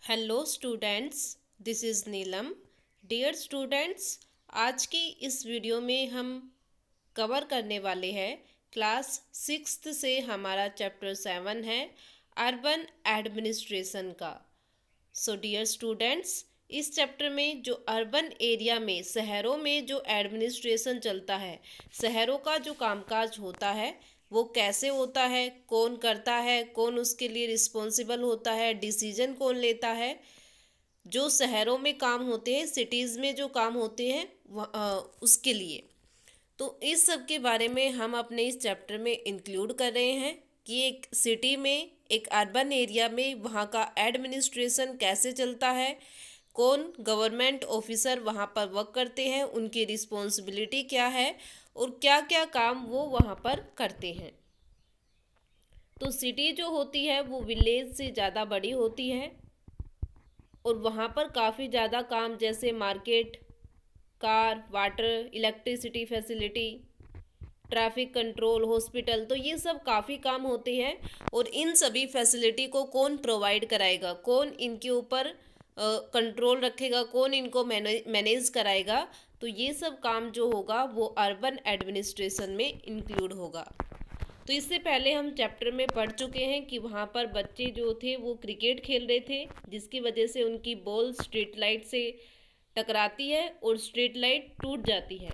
Hello students, this is Neelam. Dear students, आज की इस वीडियो में हम कवर करने वाले हैं क्लास सिक्स्थ से हमारा चैप्टर 7 है अर्बन एडमिनिस्ट्रेशन का। सो डियर स्टूडेंट्स, इस चैप्टर में जो अर्बन एरिया में शहरों में जो एडमिनिस्ट्रेशन चलता है, शहरों का जो कामकाज होता है वो कैसे होता है, कौन करता है, कौन उसके लिए रिस्पॉन्सिबल होता है, डिसीजन कौन लेता है, जो शहरों में काम होते हैं, सिटीज़ में जो काम होते हैं उसके लिए। तो इस सब के बारे में हम अपने इस चैप्टर में इंक्लूड कर रहे हैं कि एक सिटी में, एक अर्बन एरिया में वहाँ का एडमिनिस्ट्रेशन कैसे चलता है, कौन गवर्नमेंट ऑफिसर वहाँ पर वर्क करते हैं, उनकी रिस्पॉन्सिबिलिटी क्या है और क्या क्या काम वो वहाँ पर करते हैं। तो सिटी जो होती है वो विलेज से ज़्यादा बड़ी होती है और वहाँ पर काफ़ी ज़्यादा काम जैसे market, car, water, electricity facility, traffic control, hospital, तो ये सब काफ़ी काम होते हैं। और इन सभी फैसिलिटी को कौन प्रोवाइड कराएगा, कौन इनके ऊपर कंट्रोल रखेगा, कौन इनको मैनेज कराएगा, तो ये सब काम जो होगा वो अर्बन एडमिनिस्ट्रेशन में इंक्लूड होगा। तो इससे पहले हम चैप्टर में पढ़ चुके हैं कि वहाँ पर बच्चे जो थे वो क्रिकेट खेल रहे थे, जिसकी वजह से उनकी बॉल स्ट्रीट लाइट से टकराती है और स्ट्रीट लाइट टूट जाती है।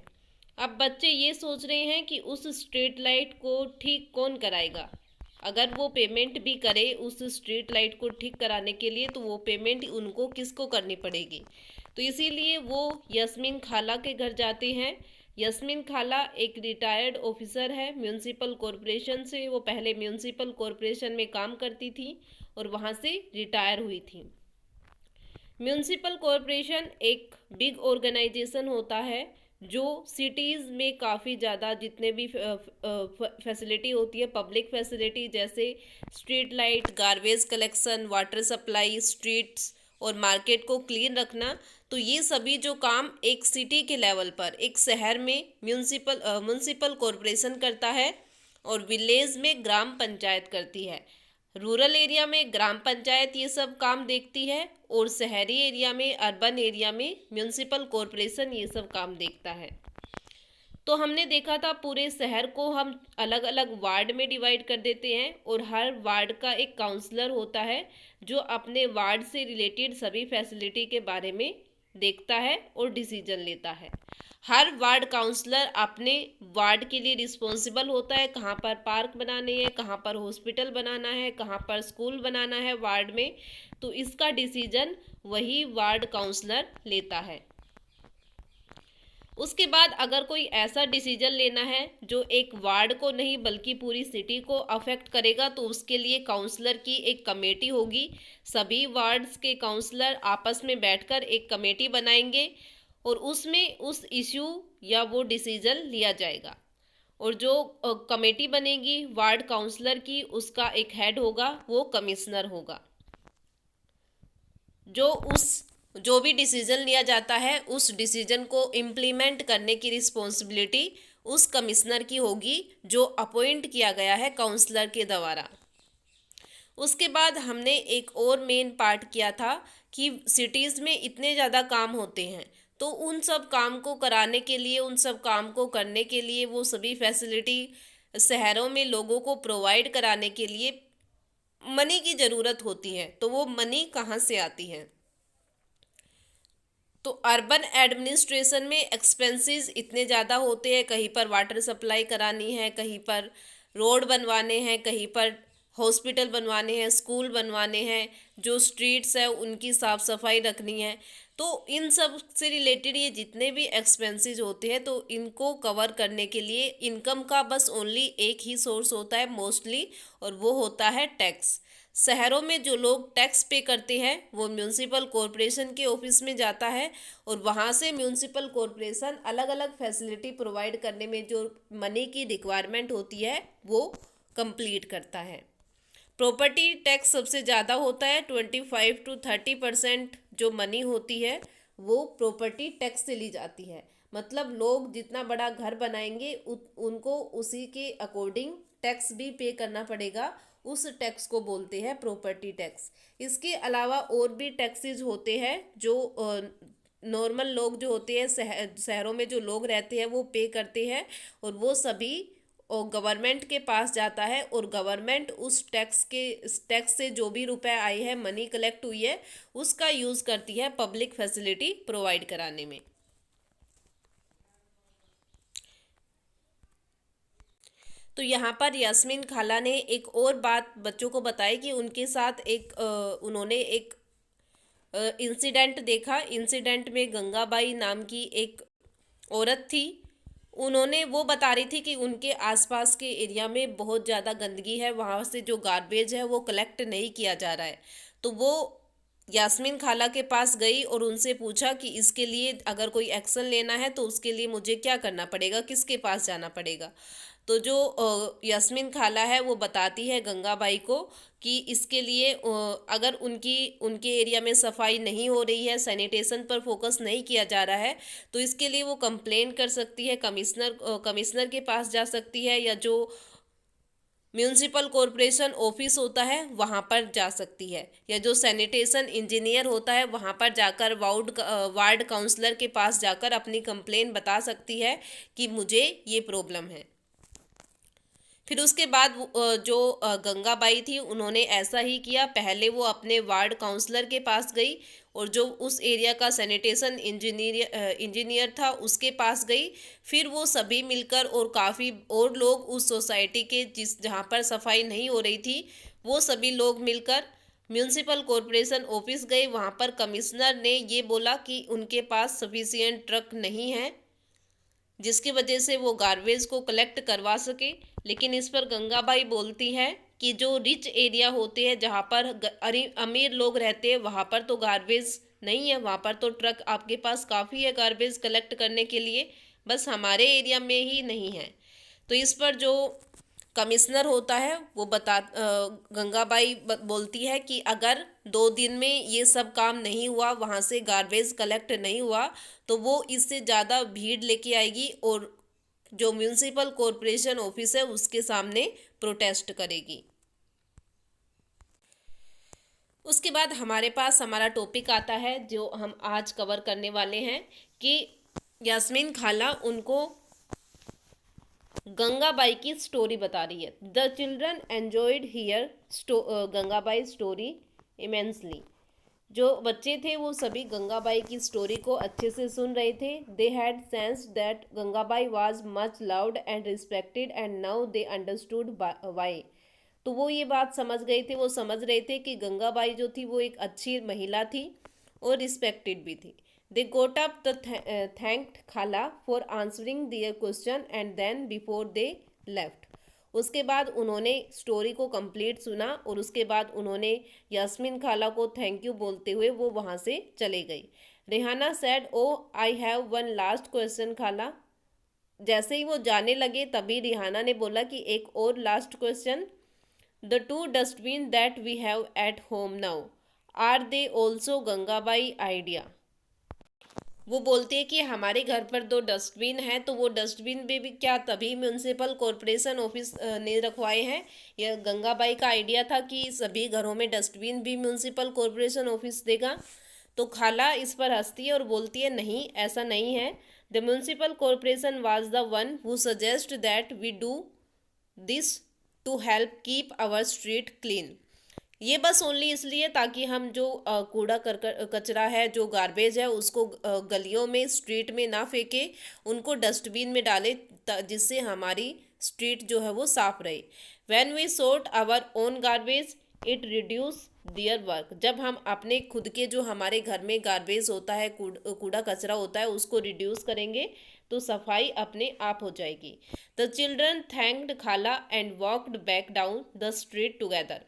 अब बच्चे ये सोच रहे हैं कि उस स्ट्रीट लाइट को ठीक कौन कराएगा। अगर वो पेमेंट भी करे उस स्ट्रीट लाइट को ठीक कराने के लिए, तो वो पेमेंट उनको किसको करनी पड़ेगी। तो इसीलिए वो यस्मीन खाला के घर जाते हैं। यस्मीन खाला एक रिटायर्ड ऑफिसर है म्यूनसिपल कॉरपोरेशन से। वो पहले म्यूनसिपल कॉरपोरेशन में काम करती थी और वहाँ से रिटायर हुई थी। म्यूनसिपल कॉरपोरेशन एक बिग ऑर्गेनाइजेशन होता है जो सिटीज़ में काफ़ी ज़्यादा जितने भी फैसिलिटी होती है, पब्लिक फैसिलिटी जैसे street light, garbage collection, water supply, streets और मार्केट को क्लीन रखना, तो ये सभी जो काम एक सिटी के लेवल पर, एक शहर में म्यूनसिपल कॉरपोरेशन करता है और विलेज में ग्राम पंचायत करती है। रूरल एरिया में ग्राम पंचायत ये सब काम देखती है और शहरी एरिया में, अर्बन एरिया में म्यूनसिपल कॉरपोरेशन ये सब काम देखता है। तो हमने देखा था पूरे शहर को हम अलग अलग वार्ड में डिवाइड कर देते हैं और हर वार्ड का एक काउंसलर होता है जो अपने वार्ड से रिलेटेड सभी फैसिलिटी के बारे में देखता है और डिसीजन लेता है। हर वार्ड काउंसलर अपने वार्ड के लिए रिस्पॉन्सिबल होता है, कहाँ पर पार्क बनाने हैं, कहाँ पर हॉस्पिटल बनाना है, कहाँ पर स्कूल बनाना है वार्ड में, तो इसका डिसीजन वही वार्ड काउंसलर लेता है। उसके बाद अगर कोई ऐसा डिसीजन लेना है जो एक वार्ड को नहीं बल्कि पूरी सिटी को अफेक्ट करेगा, तो उसके लिए काउंसलर की एक कमेटी होगी। सभी वार्ड्स के काउंसलर आपस में बैठकर एक कमेटी बनाएंगे और उसमें उस इश्यू या वो डिसीजन लिया जाएगा। और जो कमेटी बनेगी वार्ड काउंसलर की, उसका एक हेड होगा, वो कमिश्नर होगा। जो भी डिसीजन लिया जाता है उस डिसीजन को इम्प्लीमेंट करने की रिस्पॉन्सिबिलिटी उस कमिश्नर की होगी जो अपॉइंट किया गया है काउंसलर के द्वारा। उसके बाद हमने एक और मेन पार्ट किया था कि सिटीज़ में इतने ज़्यादा काम होते हैं, तो उन सब काम को कराने के लिए, उन सब काम को करने के लिए, वो सभी फैसिलिटी शहरों में लोगों को प्रोवाइड कराने के लिए मनी की ज़रूरत होती है। तो वो मनी कहाँ से आती है। तो अर्बन एडमिनिस्ट्रेशन में एक्सपेंसेस इतने ज़्यादा होते हैं, कहीं पर वाटर सप्लाई करानी है, कहीं पर रोड बनवाने हैं, कहीं पर हॉस्पिटल बनवाने हैं, स्कूल बनवाने हैं, जो स्ट्रीट्स है उनकी साफ़ सफाई रखनी है। तो इन सब से रिलेटेड ये जितने भी एक्सपेंसेस होते हैं, तो इनको कवर करने के लिए इनकम का बस ओनली एक ही सोर्स होता है मोस्टली, और वो होता है टैक्स। शहरों में जो लोग टैक्स पे करते हैं वो म्यूनसिपल कॉरपोरेशन के ऑफिस में जाता है और वहाँ से म्यूनसिपल कॉरपोरेशन अलग अलग फैसिलिटी प्रोवाइड करने में जो मनी की रिक्वायरमेंट होती है वो कंप्लीट करता है। प्रॉपर्टी टैक्स सबसे ज़्यादा होता है, 25 to 30% जो मनी होती है वो प्रॉपर्टी टैक्स से ली जाती है। मतलब लोग जितना बड़ा घर बनाएंगे उनको उसी के अकॉर्डिंग टैक्स भी पे करना पड़ेगा, उस टैक्स को बोलते हैं प्रॉपर्टी टैक्स। इसके अलावा और भी टैक्सेस होते हैं जो नॉर्मल लोग जो होते हैं शहरों में जो लोग रहते हैं वो पे करते हैं, और वो सभी और गवर्नमेंट के पास जाता है, और गवर्नमेंट उस टैक्स से जो भी रुपए आए हैं, मनी कलेक्ट हुई है, उसका यूज़ करती है पब्लिक फैसिलिटी प्रोवाइड कराने में। तो यहाँ पर यास्मीन खाला ने एक और बात बच्चों को बताई कि उनके साथ उन्होंने एक इंसिडेंट देखा। इंसिडेंट में गंगाबाई नाम की एक औरत थी। उन्होंने वो बता रही थी कि उनके आसपास के एरिया में बहुत ज़्यादा गंदगी है, वहाँ से जो गार्बेज है वो कलेक्ट नहीं किया जा रहा है। तो वो यास्मीन खाला के पास गई और उनसे पूछा कि इसके लिए अगर कोई एक्शन लेना है तो उसके लिए मुझे क्या करना पड़ेगा, किसके पास जाना पड़ेगा। तो जो यास्मीन खाला है वो बताती है गंगाबाई को कि इसके लिए अगर उनके एरिया में सफाई नहीं हो रही है, सैनिटेशन पर फोकस नहीं किया जा रहा है, तो इसके लिए वो कंप्लेन कर सकती है, कमिश्नर के पास जा सकती है, या जो म्यूनसिपल कॉरपोरेशन ऑफिस होता है वहाँ पर जा सकती है, या जो सैनिटेशन इंजीनियर होता है वहाँ पर जाकर वार्ड काउंसलर के पास जाकर अपनी कंप्लेन बता सकती है कि मुझे ये प्रॉब्लम है। फिर उसके बाद जो गंगाबाई थी उन्होंने ऐसा ही किया। पहले वो अपने वार्ड काउंसलर के पास गई, और जो उस एरिया का सैनिटेशन इंजीनियर था उसके पास गई। फिर वो सभी मिलकर, और काफ़ी और लोग उस सोसाइटी के जहाँ पर सफाई नहीं हो रही थी, वो सभी लोग मिलकर म्यूनसिपल कॉरपोरेशन ऑफिस गए। वहाँ पर कमिश्नर ने ये बोला कि उनके पास सफिशिएंट ट्रक नहीं है जिसकी वजह से वो गार्बेज को कलेक्ट करवा सके। लेकिन इस पर गंगाबाई बोलती है कि जो रिच एरिया होते हैं, जहाँ पर अमीर लोग रहते हैं, वहाँ पर तो गार्बेज नहीं है, वहाँ पर तो ट्रक आपके पास काफ़ी है गार्बेज कलेक्ट करने के लिए, बस हमारे एरिया में ही नहीं है। तो इस पर जो कमिश्नर होता है वो गंगाबाई बोलती है कि अगर 2 दिन में ये सब काम नहीं हुआ, वहाँ से गार्बेज कलेक्ट नहीं हुआ, तो वो इससे ज़्यादा भीड़ लेके आएगी और जो म्यूनसिपल कॉरपोरेशन ऑफिस है उसके सामने प्रोटेस्ट करेगी। उसके बाद हमारे पास हमारा टॉपिक आता है जो हम आज कवर करने वाले हैं कि यास्मीन खाला उनको गंगाबाई की स्टोरी बता रही है। The children enjoyed here Gangabai story immensely. जो बच्चे थे वो सभी गंगाबाई की स्टोरी को अच्छे से सुन रहे थे। They had sense that Gangabai was much loved and respected and now they understood why. तो वो ये बात समझ गए थे, वो समझ रहे थे कि गंगाबाई जो थी वो एक अच्छी महिला थी और रिस्पेक्टेड भी थी। They got up the thanked खाला for answering their question and then before they left. उसके बाद उन्होंने स्टोरी को कंप्लीट सुना, और उसके बाद उन्होंने यास्मीन खाला को थैंक यू बोलते हुए वो वहाँ से चले गई। Rehana said, oh I have one last question खाला। जैसे ही वो जाने लगे तभी रिहाना ने बोला कि एक और last question. The two dustbin that we have at home now, are they also Gangabai idea. वो बोलते हैं कि हमारे घर पर 2 डस्टबिन हैं, तो वो डस्टबिन भी क्या तभी म्यूनसिपल कॉरपोरेशन ऑफिस ने रखवाए हैं? यह गंगाबाई का आइडिया था कि सभी घरों में डस्टबिन भी म्यूनसिपल कॉरपोरेशन ऑफिस देगा। तो खाला इस पर हंसती है और बोलती है नहीं, ऐसा नहीं है। The municipal corporation was the one who suggest that we do this to help keep our street clean. ये बस ओनली इसलिए ताकि हम जो कूड़ा कचरा है, जो गार्बेज है, उसको गलियों में स्ट्रीट में ना फेंके, उनको डस्टबिन में डालें, जिससे हमारी स्ट्रीट जो है वो साफ रहे। When we sort our own garbage it reduce their work. जब हम अपने खुद के जो हमारे घर में गार्बेज होता है, कूड़ा कचरा होता है, उसको रिड्यूस करेंगे तो सफाई अपने आप हो जाएगी। द चिल्ड्रन थैंक्ड खाला and walked back down the street together.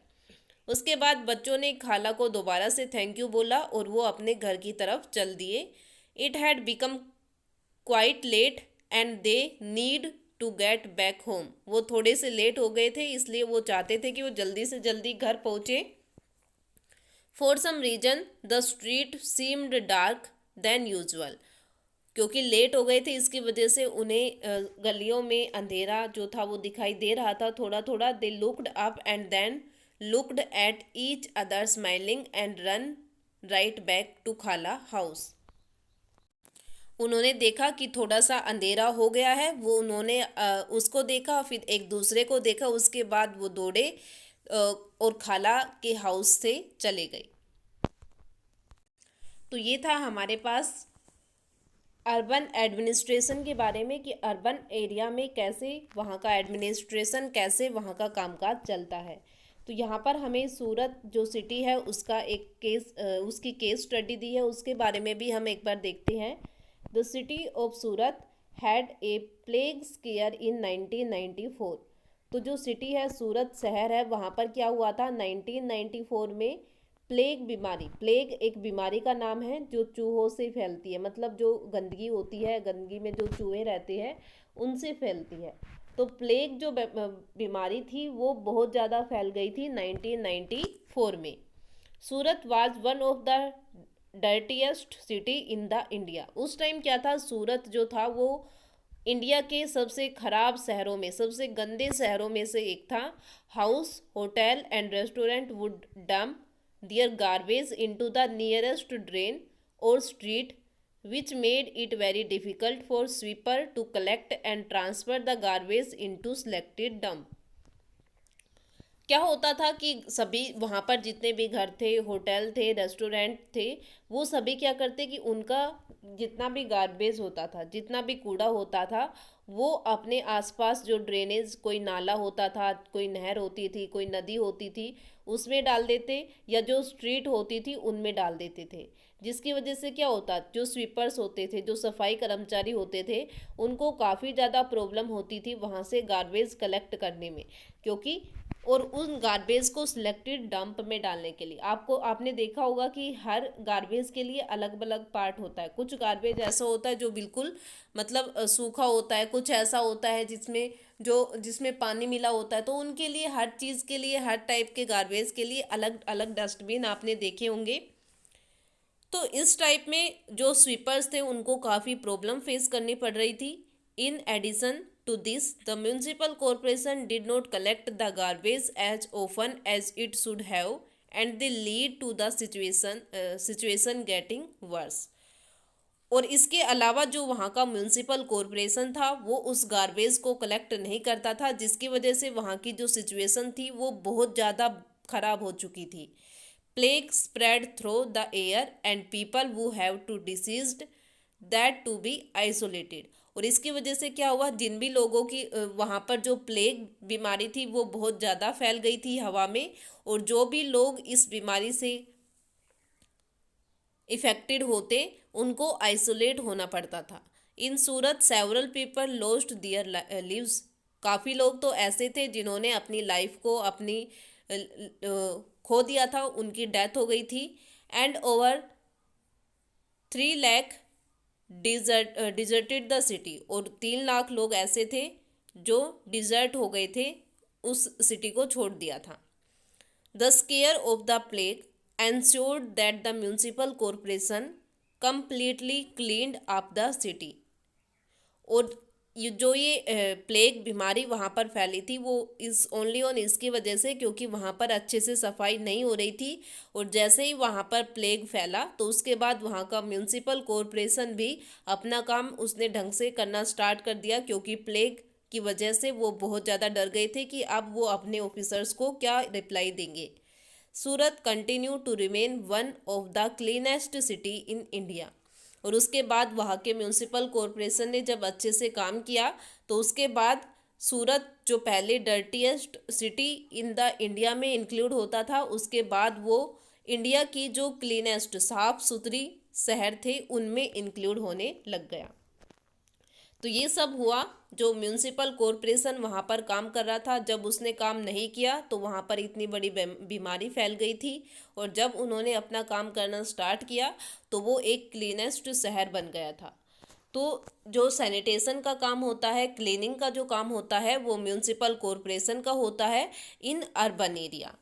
उसके बाद बच्चों ने खाला को दोबारा से थैंक यू बोला और वो अपने घर की तरफ चल दिए। It had become quite late and they need to get back home. वो थोड़े से लेट हो गए थे, इसलिए वो चाहते थे कि वो जल्दी से जल्दी घर पहुँचे। For some reason the street seemed dark than usual. क्योंकि लेट हो गए थे इसकी वजह से उन्हें गलियों में अंधेरा जो था वो दिखाई दे रहा था थोड़ा थोड़ा। They looked up and then looked at each other smiling and run right back to खाला हाउस। उन्होंने देखा कि थोड़ा सा अंधेरा हो गया है, वो उन्होंने उसको देखा, फिर एक दूसरे को देखा, उसके बाद वो दौड़े और खाला के हाउस से चले गए। तो ये था हमारे पास अर्बन एडमिनिस्ट्रेशन के बारे में कि अर्बन एरिया में कैसे वहाँ का एडमिनिस्ट्रेशन, कैसे वहाँ का कामकाज चलता है। तो यहाँ पर हमें सूरत जो सिटी है उसका एक केस उसकी केस स्टडी दी है, उसके बारे में भी हम एक बार देखते हैं। The city of Surat had a plague scare in 1994। तो जो सिटी है सूरत शहर है, वहाँ पर क्या हुआ था 1994 में प्लेग बीमारी। प्लेग एक बीमारी का नाम है जो चूहों से फैलती है, मतलब जो गंदगी होती है, गंदगी में जो चूहे रहते हैं उनसे फैलती है। तो प्लेग जो बीमारी थी वो बहुत ज़्यादा फैल गई थी 1994 में। Surat was one of the dirtiest city in the India. उस टाइम क्या था, सूरत जो था वो इंडिया के सबसे खराब शहरों में, सबसे गंदे शहरों में से एक था। House, hotel and restaurant would dump their garbage into the nearest drain or street, which made it very difficult for sweeper to collect and transfer the garbage into selected dump। क्या होता था कि सभी वहाँ पर जितने भी घर थे, होटल थे, रेस्टोरेंट थे, वो सभी क्या करते कि उनका जितना भी गार्बेज होता था, जितना भी कूड़ा होता था, वो अपने आसपास जो ड्रेनेज, कोई नाला होता था, कोई नहर होती थी, कोई नदी होती थी, उसमें डाल देते, या जो स्ट्रीट होती थी उनमें डाल देते थे। जिसकी वजह से क्या होता, जो स्वीपर्स होते थे, जो सफाई कर्मचारी होते थे, उनको काफ़ी ज़्यादा प्रॉब्लम होती थी वहाँ से गार्बेज कलेक्ट करने में, क्योंकि और उन गार्बेज को सिलेक्टेड डंप में डालने के लिए आपने देखा होगा कि हर गार्बेज के लिए अलग अलग पार्ट होता है। कुछ गार्बेज ऐसा होता है जो बिल्कुल मतलब सूखा होता है, कुछ ऐसा होता है जिसमें पानी मिला होता है। तो उनके लिए, हर चीज़ के लिए, हर टाइप के गार्बेज के लिए अलग अलग डस्टबिन आपने देखे होंगे। तो इस टाइप में जो स्वीपर्स थे उनको काफ़ी प्रॉब्लम फेस करनी पड़ रही थी। In addition to this, the municipal corporation did not collect the garbage as often as it should have, and they lead to the situation getting worse। और इसके अलावा जो वहाँ का म्यूनसिपल कॉरपोरेशन था वो उस गार्बेज को कलेक्ट नहीं करता था, जिसकी वजह से वहाँ की जो सिचुएशन थी वो बहुत ज़्यादा खराब हो चुकी थी। Plague spread through the air and people who have to diseased that to be isolated. और इसकी वजह से क्या हुआ, जिन भी लोगों की वहाँ पर जो प्लेग बीमारी थी वो बहुत ज़्यादा फैल गई थी हवा में, और जो भी लोग इस बीमारी से इफेक्टेड होते उनको आइसोलेट होना पड़ता था। इन सूरत सेवरल पीपल लॉस्ट दियर लिव्स। काफ़ी लोग तो ऐसे थे जिन्होंने अपनी लाइफ को खो दिया था, उनकी डेथ हो गई थी। And over 3 lakh deserted the city. और 3 लाख लोग ऐसे थे जो डिजर्ट हो गए थे, उस सिटी को छोड़ दिया था। The square of the plague ensured that the municipal corporation completely cleaned up the city। और जो ये प्लेग बीमारी वहाँ पर फैली थी वो इस ओनली ऑन इसकी वजह से, क्योंकि वहाँ पर अच्छे से सफाई नहीं हो रही थी। और जैसे ही वहाँ पर प्लेग फैला तो उसके बाद वहाँ का म्यूनसिपल कॉरपोरेशन भी अपना काम उसने ढंग से करना स्टार्ट कर दिया, क्योंकि प्लेग की वजह से वो बहुत ज़्यादा डर गए थे कि अब वो अपने ऑफिसर्स को क्या रिप्लाई देंगे। Surat continue to remain one of the cleanest city in India. और उसके बाद वहाँ के म्यूनसिपल कॉरपोरेशन ने जब अच्छे से काम किया तो उसके बाद सूरत जो पहले dirtiest city in the India में इंक्लूड होता था, उसके बाद वो इंडिया की जो क्लीनेस्ट, साफ सुथरी शहर थे उनमें इंक्लूड होने लग गया। तो ये सब हुआ जो म्यूनसिपल कॉरपोरेशन वहाँ पर काम कर रहा था, जब उसने काम नहीं किया तो वहाँ पर इतनी बड़ी बीमारी फैल गई थी। और जब उन्होंने अपना काम करना स्टार्ट किया तो वो एक क्लीनेस्ट शहर बन गया था। तो जो सैनिटेशन का काम होता है, क्लीनिंग का जो काम होता है, वो म्यूनसिपल कॉरपोरेशन का होता है इन अर्बन एरिया।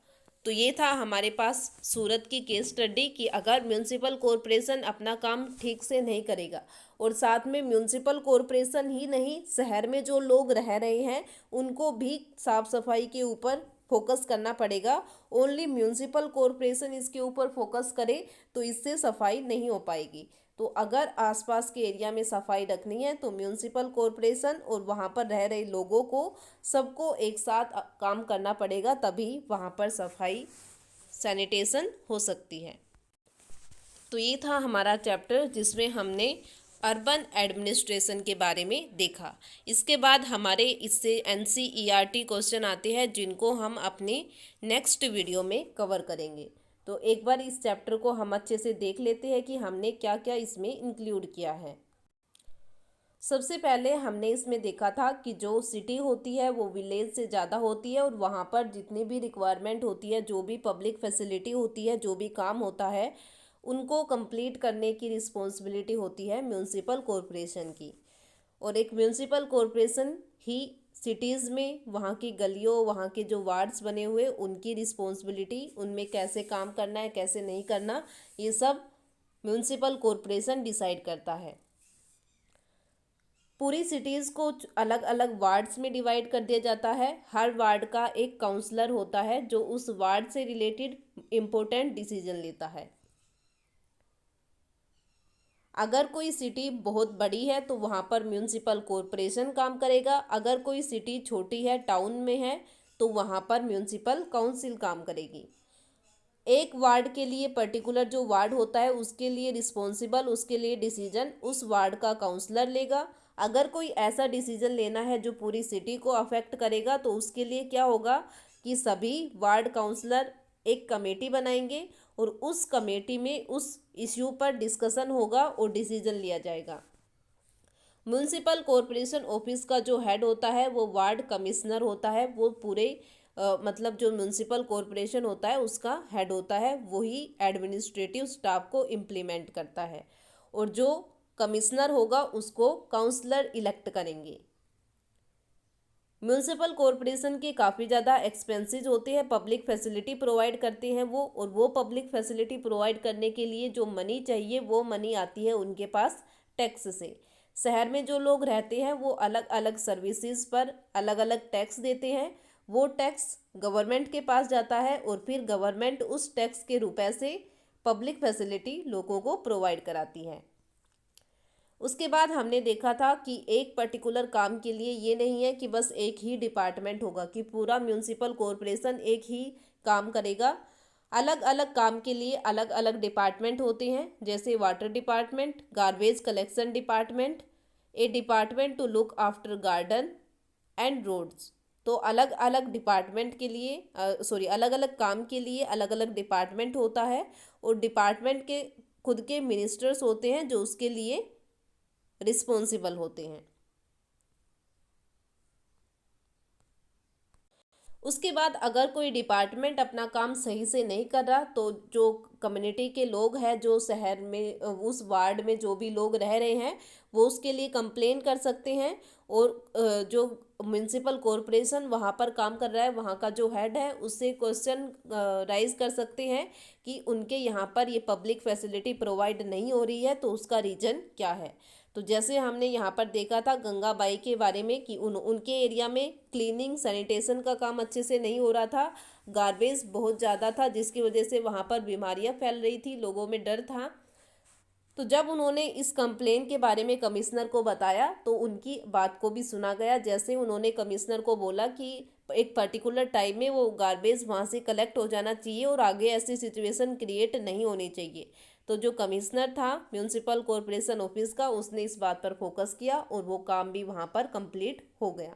तो ये था हमारे पास सूरत की केस स्टडी कि अगर म्यूनसिपल कॉरपोरेशन अपना काम ठीक से नहीं करेगा, और साथ में म्यूनसिपल कॉरपोरेशन ही नहीं, शहर में जो लोग रह रहे हैं उनको भी साफ सफाई के ऊपर फोकस करना पड़ेगा। ओनली म्यूनिसिपल कॉरपोरेशन इसके ऊपर फोकस करे तो इससे सफाई नहीं हो पाएगी। तो अगर आसपास के एरिया में सफाई रखनी है तो म्यूनिसिपल कॉरपोरेशन और वहाँ पर रह रहे लोगों को सबको एक साथ काम करना पड़ेगा, तभी वहाँ पर सफाई सैनिटेशन हो सकती है। तो ये था हमारा चैप्टर जिसमें हमने अर्बन एडमिनिस्ट्रेशन के बारे में देखा। इसके बाद हमारे इससे NCERT क्वेश्चन आते हैं जिनको हम अपने नेक्स्ट वीडियो में कवर करेंगे। तो एक बार इस चैप्टर को हम अच्छे से देख लेते हैं कि हमने क्या क्या इसमें इंक्लूड किया है। सबसे पहले हमने इसमें देखा था कि जो सिटी होती है वो विलेज से ज़्यादा होती है और वहाँ पर जितनी भी रिक्वायरमेंट होती है, जो भी पब्लिक फैसिलिटी होती है, जो भी काम होता है, उनको कंप्लीट करने की रिस्पॉन्सिबिलिटी होती है म्यूनिसिपल कॉरपोरेशन की। और एक म्यूनिसिपल कॉरपोरेशन ही सिटीज़ में वहाँ की गलियों, वहाँ के जो वार्ड्स बने हुए, उनकी रिस्पॉन्सिबिलिटी, उनमें कैसे काम करना है, कैसे नहीं करना, ये सब म्यूनिसिपल कॉरपोरेशन डिसाइड करता है। पूरी सिटीज़ को अलग अलग वार्ड्स में डिवाइड कर दिया जाता है। हर वार्ड का एक काउंसलर होता है जो उस वार्ड से रिलेटेड इम्पोर्टेंट डिसीजन लेता है। अगर कोई सिटी बहुत बड़ी है तो वहाँ पर म्यूनिसिपल कॉरपोरेशन काम करेगा। अगर कोई सिटी छोटी है, टाउन में है, तो वहाँ पर म्यूनिसिपल काउंसिल काम करेगी। एक वार्ड के लिए पर्टिकुलर जो वार्ड होता है उसके लिए रिस्पॉन्सिबल, उसके लिए डिसीजन उस वार्ड का काउंसलर लेगा। अगर कोई ऐसा डिसीजन लेना है जो पूरी सिटी को अफेक्ट करेगा तो उसके लिए क्या होगा कि सभी वार्ड काउंसलर एक कमेटी बनाएंगे और उस कमेटी में उस इश्यू पर डिस्कशन होगा और डिसीजन लिया जाएगा। म्यूनिसिपल कॉरपोरेशन ऑफिस का जो हेड होता है वो वार्ड कमिश्नर होता है। वो पूरे मतलब जो म्यूनिसिपल कॉरपोरेशन होता है उसका हेड होता है, वही एडमिनिस्ट्रेटिव स्टाफ को इम्प्लीमेंट करता है। और जो कमिश्नर होगा उसको काउंसलर इलेक्ट करेंगे। म्यूनिसिपल कॉरपोरेशन के काफ़ी ज़्यादा एक्सपेंसेस होते हैं, पब्लिक फैसिलिटी प्रोवाइड करते हैं वो, और वो पब्लिक फैसिलिटी प्रोवाइड करने के लिए जो मनी चाहिए वो मनी आती है उनके पास टैक्स से। शहर में जो लोग रहते हैं वो अलग अलग सर्विसेज पर अलग अलग टैक्स देते हैं। वो टैक्स गवर्नमेंट के पास जाता है और फिर गवर्नमेंट उस टैक्स के रुपए से पब्लिक फैसिलिटी लोगों को प्रोवाइड कराती है। उसके बाद हमने देखा था कि एक पर्टिकुलर काम के लिए ये नहीं है कि बस एक ही डिपार्टमेंट होगा, कि पूरा म्यूनिसिपल कॉरपोरेशन एक ही काम करेगा। अलग अलग काम के लिए अलग अलग डिपार्टमेंट होते हैं, जैसे water department, garbage collection department, a department to look after garden and roads. तो अलग अलग डिपार्टमेंट के लिए अलग अलग काम के लिए अलग अलग डिपार्टमेंट होता है और डिपार्टमेंट के खुद के मिनिस्टर्स होते हैं जो उसके लिए रिस्पॉन्सिबल होते हैं। उसके बाद अगर कोई डिपार्टमेंट अपना काम सही से नहीं कर रहा तो जो कम्युनिटी के लोग हैं, जो शहर में उस वार्ड में जो भी लोग रह रहे हैं, वो उसके लिए कंप्लेन कर सकते हैं। और जो म्यूनिसिपल कॉरपोरेशन वहाँ पर काम कर रहा है, वहाँ का जो हेड है, उससे क्वेश्चन राइज कर सकते हैं कि उनके यहाँ पर ये पब्लिक फैसिलिटी प्रोवाइड नहीं हो रही है, तो उसका रीज़न क्या है। तो जैसे हमने यहाँ पर देखा था गंगाबाई के बारे में कि उनके एरिया में क्लीनिंग सैनिटेशन का काम अच्छे से नहीं हो रहा था, गार्बेज बहुत ज़्यादा था जिसकी वजह से वहाँ पर बीमारियाँ फैल रही थी, लोगों में डर था। तो जब उन्होंने इस कंप्लेन के बारे में कमिश्नर को बताया तो उनकी बात को भी सुना गया। जैसे उन्होंने कमिश्नर को बोला कि एक पर्टिकुलर टाइम में वो गार्बेज वहाँ से कलेक्ट हो जाना चाहिए और आगे ऐसी सिचुएशन क्रिएट नहीं होनी चाहिए, तो जो कमिश्नर था म्यूनिसिपल कॉरपोरेशन ऑफिस का, उसने इस बात पर फोकस किया और वो काम भी वहाँ पर कंप्लीट हो गया।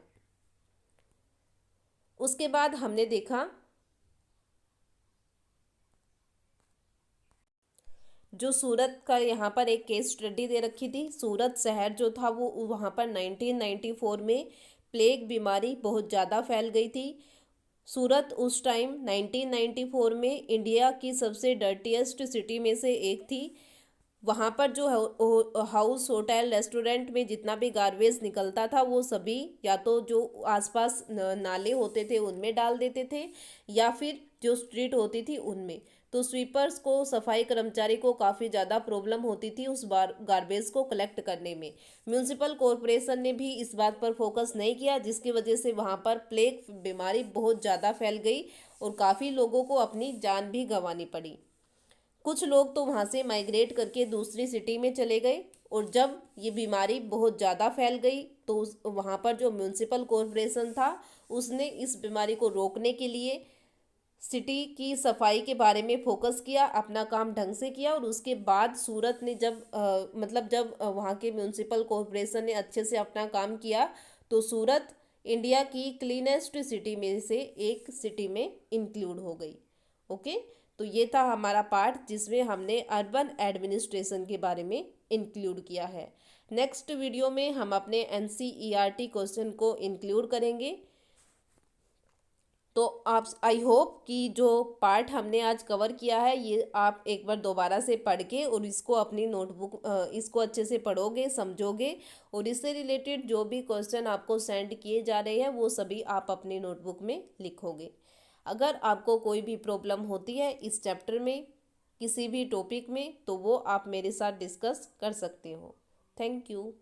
उसके बाद हमने देखा जो सूरत का यहाँ पर एक केस स्टडी दे रखी थी। सूरत शहर जो था वो वहाँ पर 1994 में प्लेग बीमारी बहुत ज़्यादा फैल गई थी। सूरत उस टाइम 1994 में इंडिया की सबसे डर्टीएस्ट सिटी में से एक थी। वहाँ पर जो हाउस, होटल, रेस्टोरेंट में जितना भी गार्बेज निकलता था वो सभी या तो जो आसपास नाले होते थे उनमें डाल देते थे या फिर जो स्ट्रीट होती थी उनमें। तो स्वीपर्स को, सफाई कर्मचारी को काफ़ी ज़्यादा प्रॉब्लम होती थी उस बार गार्बेज को कलेक्ट करने में। म्यूनिसिपल कॉरपोरेशन ने भी इस बात पर फोकस नहीं किया, जिसकी वजह से वहाँ पर प्लेग बीमारी बहुत ज़्यादा फैल गई और काफ़ी लोगों को अपनी जान भी गंवानी पड़ी। कुछ लोग तो वहाँ से माइग्रेट करके दूसरी सिटी में चले गए, और जब ये बीमारी बहुत ज़्यादा फैल गई तो वहाँ पर जो म्यूनिसिपल कॉरपोरेशन था उसने इस बीमारी को रोकने के लिए सिटी की सफाई के बारे में फोकस किया, अपना काम ढंग से किया। और उसके बाद सूरत ने जब जब वहाँ के म्यूनिसिपल कॉरपोरेशन ने अच्छे से अपना काम किया तो सूरत इंडिया की क्लीनेस्ट सिटी में से एक सिटी में इंक्लूड हो गई। ओके, तो ये था हमारा पार्ट जिसमें हमने अर्बन एडमिनिस्ट्रेशन के बारे में इंक्लूड किया है। नेक्स्ट वीडियो में हम अपने NCERT क्वेश्चन को इंक्लूड करेंगे। तो आप, आई होप कि जो पार्ट हमने आज कवर किया है ये आप एक बार दोबारा से पढ़ के और इसको अपनी नोटबुक इसको अच्छे से पढ़ोगे, समझोगे, और इससे रिलेटेड जो भी क्वेश्चन आपको सेंड किए जा रहे हैं वो सभी आप अपनी नोटबुक में लिखोगे। अगर आपको कोई भी प्रॉब्लम होती है इस चैप्टर में, किसी भी टॉपिक में, तो वो आप मेरे साथ डिस्कस कर सकते हो। Thank you.